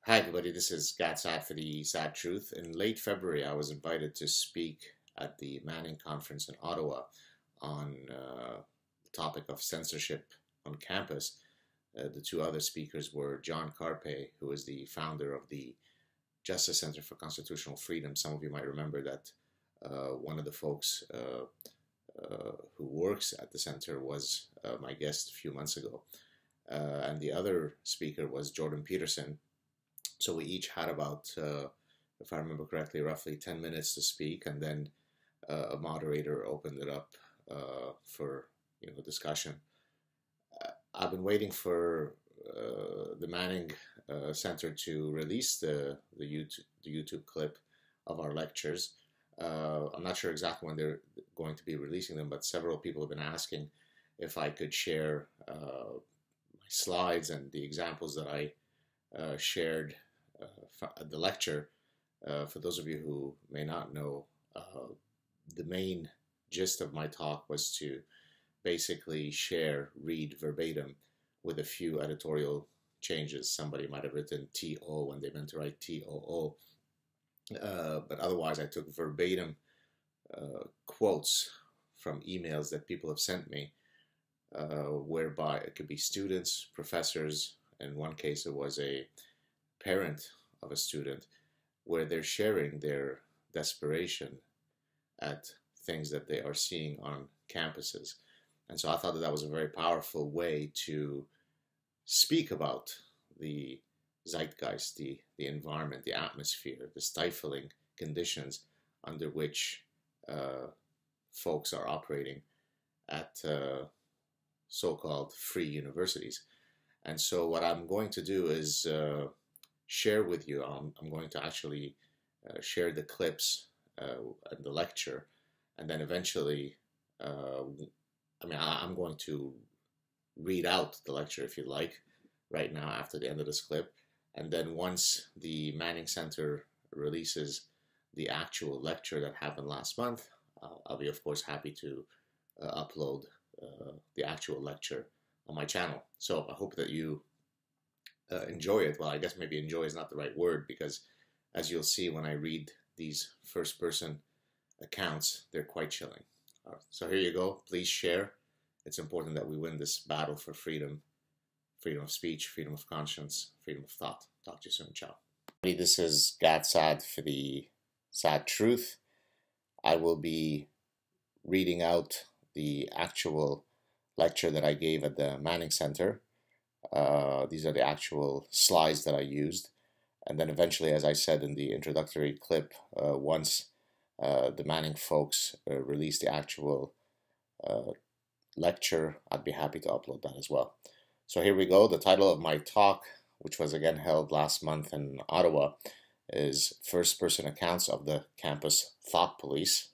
Hi, everybody. This is Saad for the Sad Truth. In late February, I was invited to speak at the Manning Conference in Ottawa on the topic of censorship on campus. The two other speakers were John Carpe, who is the founder of the Justice Center for Constitutional Freedom. Some of you might remember that one of the folks who works at the center was my guest a few months ago. And the other speaker was Jordan Peterson. So we each had about, if I remember correctly, roughly 10 minutes to speak, and then a moderator opened it up for discussion. I've been waiting for the Manning Center to release the YouTube clip of our lectures. I'm not sure exactly when they're going to be releasing them, but several people have been asking if I could share my slides and the examples that I shared at the lecture. For those of you who may not know, the main gist of my talk was to basically read verbatim with a few editorial changes. Somebody might have written TO when they meant to write TOO. But otherwise, I took verbatim quotes from emails that people have sent me, whereby it could be students, professors. In one case, it was a parent of a student, where they're sharing their desperation at things that they are seeing on campuses. And so I thought that that was a very powerful way to speak about the zeitgeist, the environment, the atmosphere, the stifling conditions under which folks are operating at so-called free universities. And so what I'm going to do is share with you, I'm going to actually share the clips and the lecture, and then eventually, I'm going to read out the lecture, if you like, right now after the end of this clip. And then once the Manning Center releases the actual lecture that happened last month, I'll be, of course, happy to upload the actual lecture on my channel. So I hope that you enjoy it. Well, I guess maybe enjoy is not the right word, because as you'll see when I read these first-person accounts, they're quite chilling. So here you go. Please share. It's important that we win this battle for freedom, freedom of speech, freedom of conscience, freedom of thought. Talk to you soon. Ciao. This is Saad for the Sad Truth. I will be reading out the actual lecture that I gave at the Manning Center. These are the actual slides that I used. And then eventually, as I said in the introductory clip, once the Manning folks release the actual lecture, I'd be happy to upload that as well. So here we go. The title of my talk, which was again held last month in Ottawa, is First-Person Accounts of the Campus Thought Police.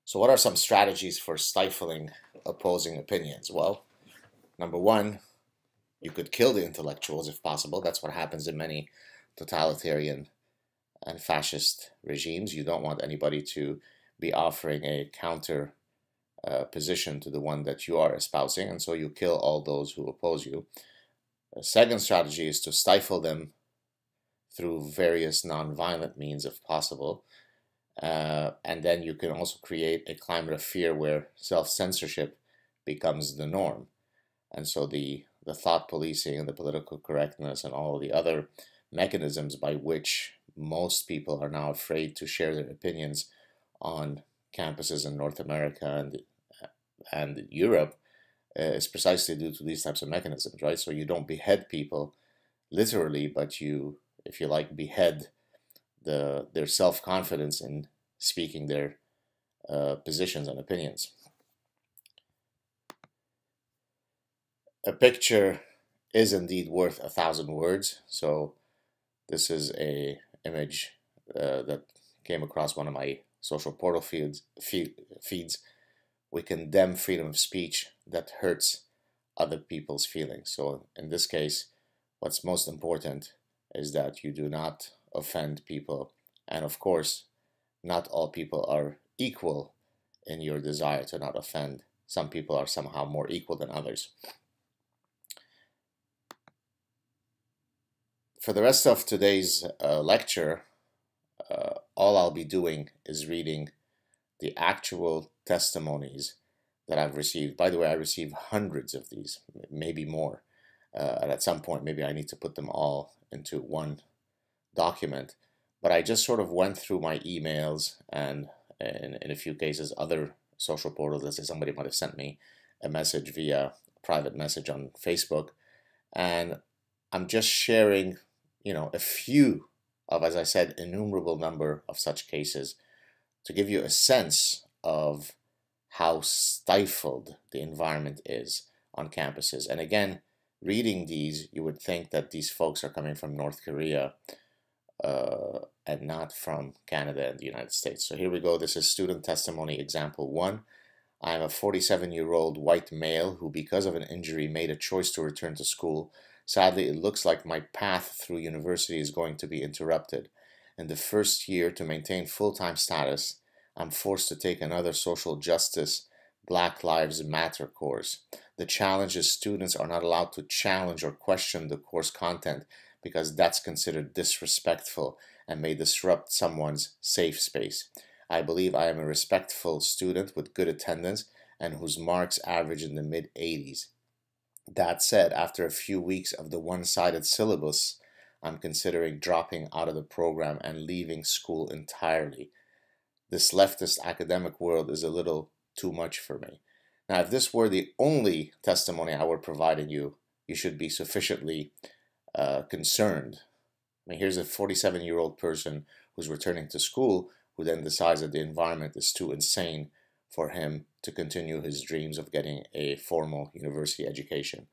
So what are some strategies for stifling opposing opinions? Well, number one, you could kill the intellectuals if possible. That's what happens in many totalitarian and fascist regimes. You don't want anybody to be offering a counter position to the one that you are espousing, and so you kill all those who oppose you. A second strategy is to stifle them through various non-violent means if possible. And then you can also create a climate of fear where self-censorship becomes the norm. And so the thought policing and the political correctness and all of the other mechanisms by which most people are now afraid to share their opinions on campuses in North America and Europe is precisely due to these types of mechanisms, right? So you don't behead people literally, but you, if you like, behead their self-confidence in speaking their positions and opinions. A picture is indeed worth 1,000 words. So this is a image that came across one of my social portal feeds. We condemn freedom of speech that hurts other people's feelings. So in this case, what's most important is that you do not offend people. And of course, not all people are equal in your desire to not offend. Some people are somehow more equal than others. For the rest of today's lecture, all I'll be doing is reading the actual testimonies that I've received. By the way, I received hundreds of these, maybe more. And at some point, maybe I need to put them all into one document. But I just sort of went through my emails and, in a few cases, other social portals. Let's say somebody might have sent me a message via private message on Facebook. And I'm just sharing, a few of, as I said, innumerable number of such cases to give you a sense of how stifled the environment is on campuses. And again, reading these, you would think that these folks are coming from North Korea and not from Canada and the United States. So here we go. This is student testimony example 1. I am a 47-year-old white male who, because of an injury, made a choice to return to school. Sadly, it looks like my path through university is going to be interrupted. In the first year, to maintain full-time status, I'm forced to take another social justice Black Lives Matter course. The challenge is students are not allowed to challenge or question the course content because that's considered disrespectful and may disrupt someone's safe space. I believe I am a respectful student with good attendance and whose marks average in the mid-80s. That said, after a few weeks of the one-sided syllabus, I'm considering dropping out of the program and leaving school entirely. This leftist academic world is a little too much for me. Now, if this were the only testimony I were providing you, you should be sufficiently concerned. I mean, here's a 47-year-old person who's returning to school who then decides that the environment is too insane for him to continue his dreams of getting a formal university education.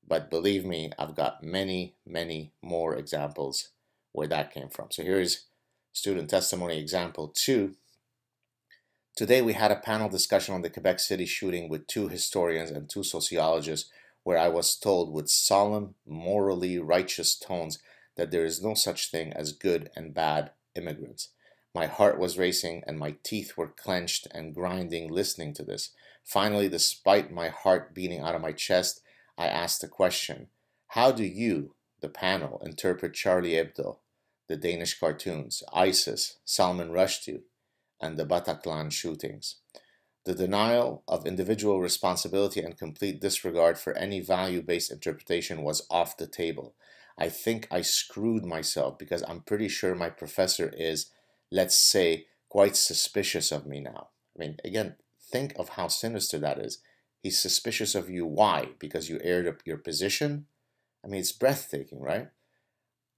But believe me, I've got many, many more examples where that came from. So here's student testimony example 2. Today we had a panel discussion on the Quebec City shooting with 2 historians and 2 sociologists, where I was told with solemn, morally righteous tones that there is no such thing as good and bad immigrants. My heart was racing and my teeth were clenched and grinding listening to this. Finally, despite my heart beating out of my chest, I asked the question, how do you, the panel, interpret Charlie Hebdo, the Danish cartoons, ISIS, Salman Rushdie, and the Bataclan shootings? The denial of individual responsibility and complete disregard for any value-based interpretation was off the table. I think I screwed myself because I'm pretty sure my professor is, let's say, quite suspicious of me now. I mean, again, think of how sinister that is. He's suspicious of you. Why? Because you aired up your position? I mean, it's breathtaking, right?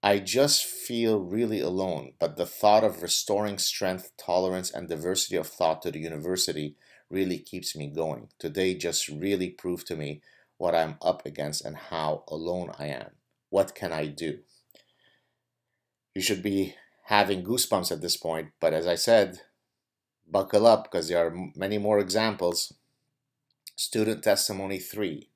I just feel really alone, but the thought of restoring strength, tolerance, and diversity of thought to the university really keeps me going. Today just really proved to me what I'm up against and how alone I am. What can I do? You should be having goosebumps at this point, but as I said, buckle up because there are many more examples. Student testimony 3.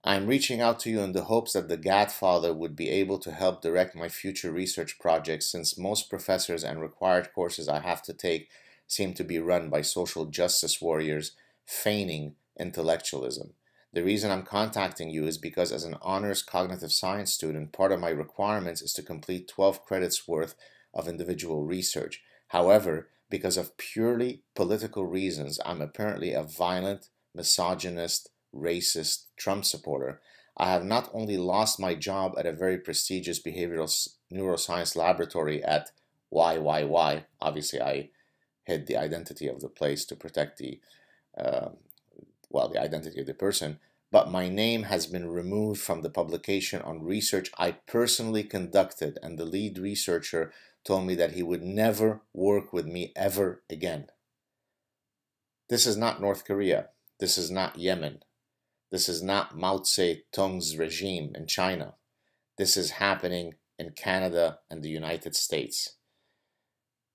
I'm reaching out to you in the hopes that the Godfather would be able to help direct my future research projects, since most professors and required courses I have to take seem to be run by social justice warriors feigning intellectualism. The reason I'm contacting you is because as an honors cognitive science student, part of my requirements is to complete 12 credits worth of individual research. However, because of purely political reasons, I'm apparently a violent, misogynist, racist Trump supporter. I have not only lost my job at a very prestigious behavioral neuroscience laboratory at YYY, obviously I hid the identity of the place to protect the identity of the person, but my name has been removed from the publication on research I personally conducted, and the lead researcher told me that he would never work with me ever again. This is not North Korea. This is not Yemen. This is not Mao Zedong's regime in China. This is happening in Canada and the United States.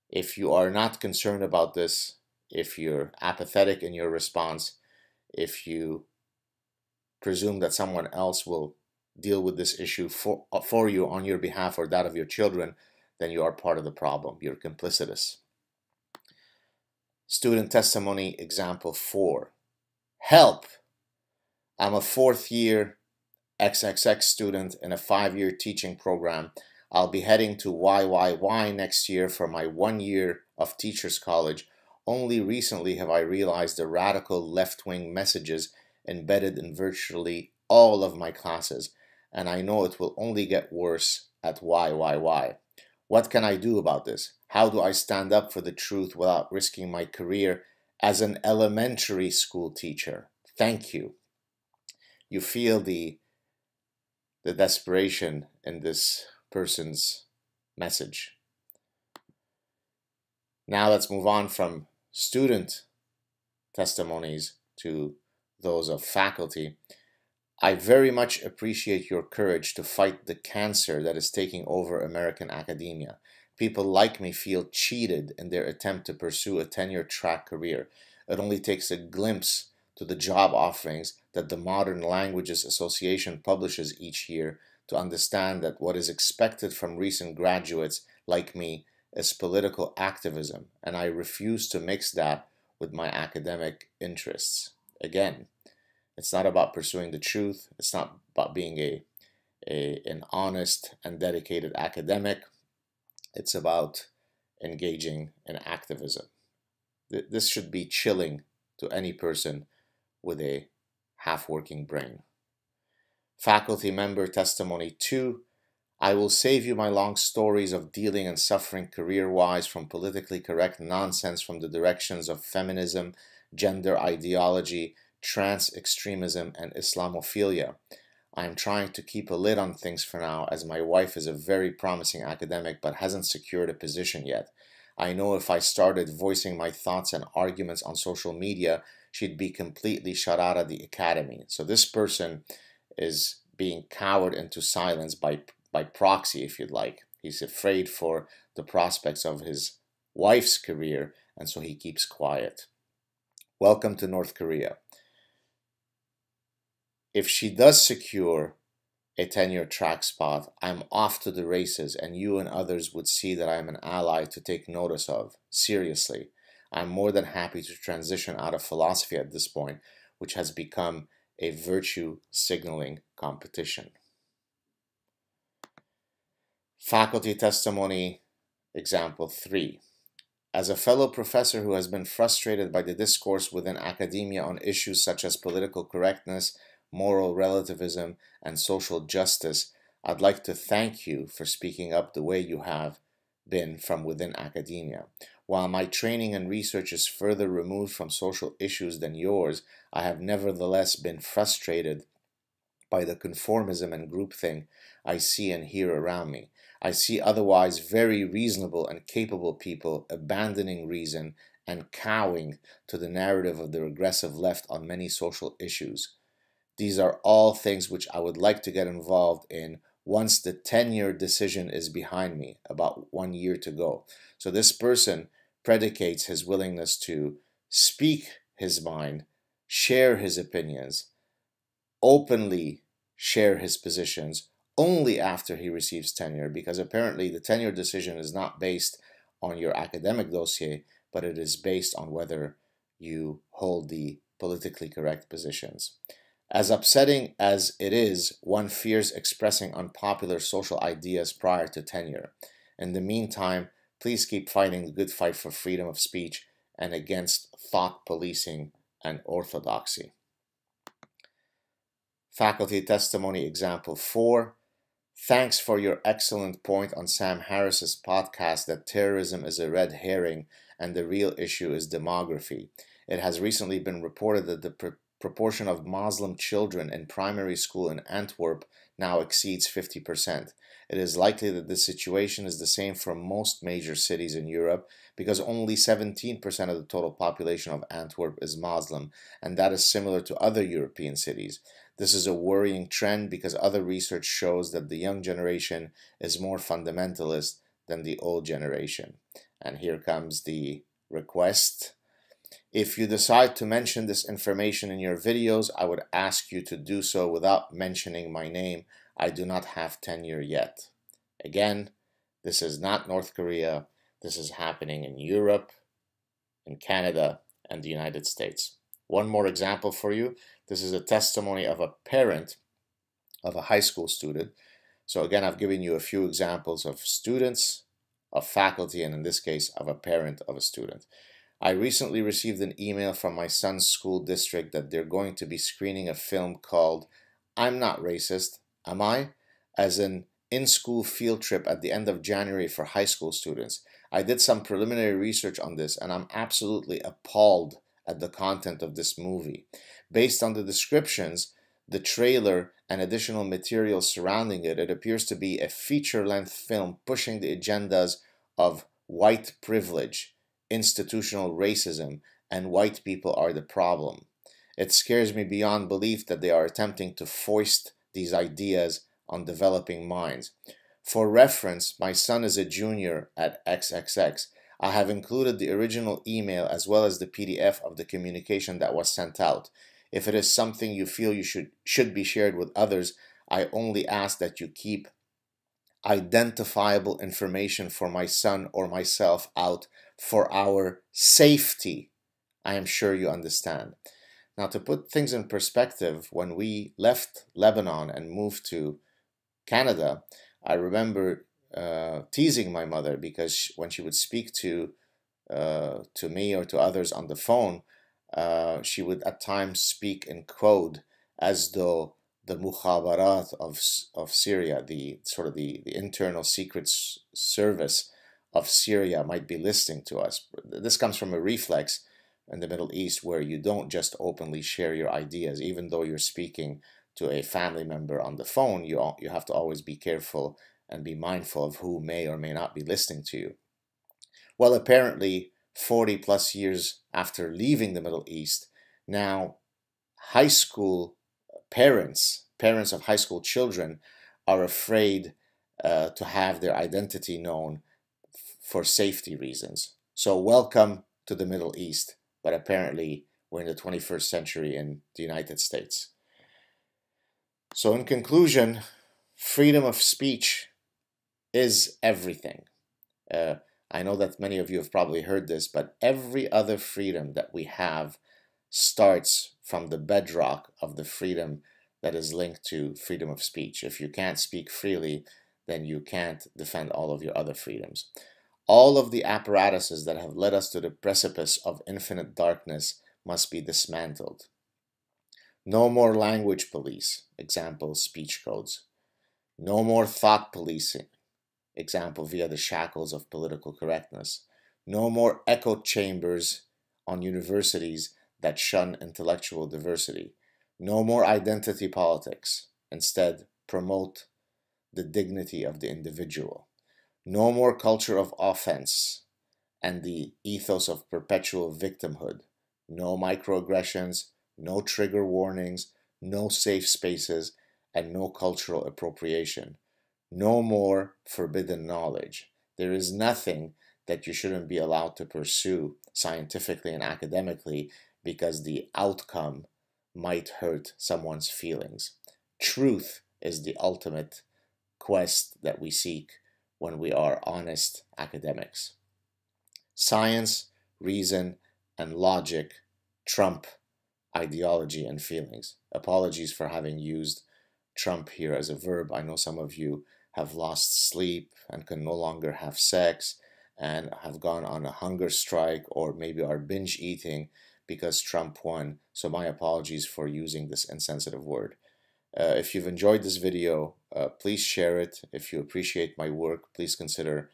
If you are not concerned about this, if you're apathetic in your response, if you presume that someone else will deal with this issue for you on your behalf or that of your children, then you are part of the problem. You're complicitous. Student testimony example 4. Help! I'm a 4th year XXX student in a 5-year teaching program. I'll be heading to YYY next year for my 1 year of teachers college. Only recently have I realized the radical left-wing messages embedded in virtually all of my classes, and I know it will only get worse at YYY. What can I do about this? How do I stand up for the truth without risking my career as an elementary school teacher? Thank you. You feel the desperation in this person's message. Now let's move on from student testimonies to those of faculty. I very much appreciate your courage to fight the cancer that is taking over American academia. People like me feel cheated in their attempt to pursue a tenure-track career. It only takes a glimpse to the job offerings that the Modern Languages Association publishes each year to understand that what is expected from recent graduates like me is political activism, and I refuse to mix that with my academic interests. Again, it's not about pursuing the truth. It's not about being an honest and dedicated academic. It's about engaging in activism. This should be chilling to any person with a half-working brain. Faculty member testimony 2. I will save you my long stories of dealing and suffering career-wise from politically correct nonsense from the directions of feminism, gender ideology, trans extremism, and Islamophilia. I am trying to keep a lid on things for now, as my wife is a very promising academic but hasn't secured a position yet. I know if I started voicing my thoughts and arguments on social media, she'd be completely shut out of the academy. So this person is being cowered into silence by proxy, if you'd like. He's afraid for the prospects of his wife's career, and so he keeps quiet. Welcome to North Korea. If she does secure a tenure track spot, I'm off to the races, and you and others would see that I'm an ally to take notice of. Seriously, I'm more than happy to transition out of philosophy at this point, which has become a virtue signaling competition. Faculty testimony example 3. As a fellow professor who has been frustrated by the discourse within academia on issues such as political correctness, moral relativism, and social justice, I'd like to thank you for speaking up the way you have been from within academia. While my training and research is further removed from social issues than yours, I have nevertheless been frustrated by the conformism and groupthink I see and hear around me. I see otherwise very reasonable and capable people abandoning reason and cowing to the narrative of the regressive left on many social issues. These are all things which I would like to get involved in once the tenure decision is behind me, about 1 year to go. So this person predicates his willingness to speak his mind, share his opinions, openly share his positions only after he receives tenure, because apparently the tenure decision is not based on your academic dossier, but it is based on whether you hold the politically correct positions. As upsetting as it is, one fears expressing unpopular social ideas prior to tenure. In the meantime, please keep fighting the good fight for freedom of speech and against thought policing and orthodoxy. Faculty testimony example 4. Thanks for your excellent point on Sam Harris's podcast that terrorism is a red herring and the real issue is demography. It has recently been reported that the proportion of Muslim children in primary school in Antwerp now exceeds 50%. It is likely that the situation is the same for most major cities in Europe because only 17% of the total population of Antwerp is Muslim, and that is similar to other European cities. This is a worrying trend because other research shows that the young generation is more fundamentalist than the old generation. And here comes the request. If you decide to mention this information in your videos, I would ask you to do so without mentioning my name. I do not have tenure yet. Again, this is not North Korea. This is happening in Europe, in Canada, and the United States. One more example for you. This is a testimony of a parent of a high school student. So again, I've given you a few examples of students, of faculty, and in this case, of a parent of a student. I recently received an email from my son's school district that they're going to be screening a film called I'm Not Racist, Am I? As an in-school field trip at the end of January for high school students. I did some preliminary research on this and I'm absolutely appalled at the content of this movie. Based on the descriptions, the trailer, and additional material surrounding it, it appears to be a feature-length film pushing the agendas of white privilege, institutional racism, and white people are the problem. It scares me beyond belief that they are attempting to foist these ideas on developing minds. For reference, my son is a junior at XXX. I have included the original email as well as the PDF of the communication that was sent out. If it is something you feel you should be shared with others, I only ask that you keep identifiable information for my son or myself out for our safety. I am sure you understand. Now, to put things in perspective, when we left Lebanon and moved to Canada, I remember teasing my mother because when she would speak to me or to others on the phone, she would at times speak in code as though the mukhabarat of Syria, the sort of the internal secret service of Syria might be listening to us. This comes from a reflex in the Middle East where you don't just openly share your ideas, even though you're speaking to a family member on the phone. You have to always be careful and be mindful of who may or may not be listening to you. Well, apparently 40 plus years after leaving the Middle East, now high school parents of high school children are afraid to have their identity known for safety reasons. So welcome to the Middle East, but apparently we're in the 21st century in the United States. So in conclusion, freedom of speech is everything. I know that many of you have probably heard this, but every other freedom that we have starts from the bedrock of the freedom that is linked to freedom of speech. If you can't speak freely, then you can't defend all of your other freedoms. All of the apparatuses that have led us to the precipice of infinite darkness must be dismantled. No more language police, example, speech codes. No more thought policing, example, via the shackles of political correctness. No more echo chambers on universities that shun intellectual diversity. No more identity politics. Instead, promote the dignity of the individual. No more culture of offense and the ethos of perpetual victimhood. No microaggressions, no trigger warnings, no safe spaces, and no cultural appropriation. No more forbidden knowledge. There is nothing that you shouldn't be allowed to pursue scientifically and academically because the outcome might hurt someone's feelings. Truth is the ultimate quest that we seek when we are honest academics. Science, reason, and logic trump ideology and feelings. Apologies for having used trump here as a verb. I know some of you have lost sleep and can no longer have sex and have gone on a hunger strike or maybe are binge eating because Trump won. So my apologies for using this insensitive word. If you've enjoyed this video, please share it. If you appreciate my work, please consider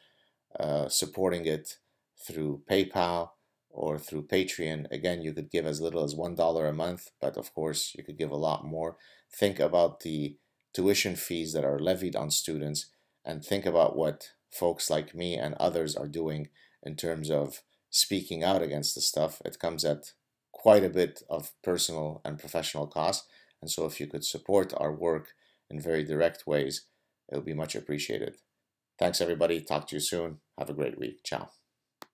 supporting it through PayPal or through Patreon. Again, you could give as little as $1 a month, but of course you could give a lot more. Think about the tuition fees that are levied on students and think about what folks like me and others are doing in terms of speaking out against this stuff. It comes at quite a bit of personal and professional cost, and so if you could support our work in very direct ways, it would be much appreciated. Thanks everybody. Talk to you soon. Have a great week. Ciao.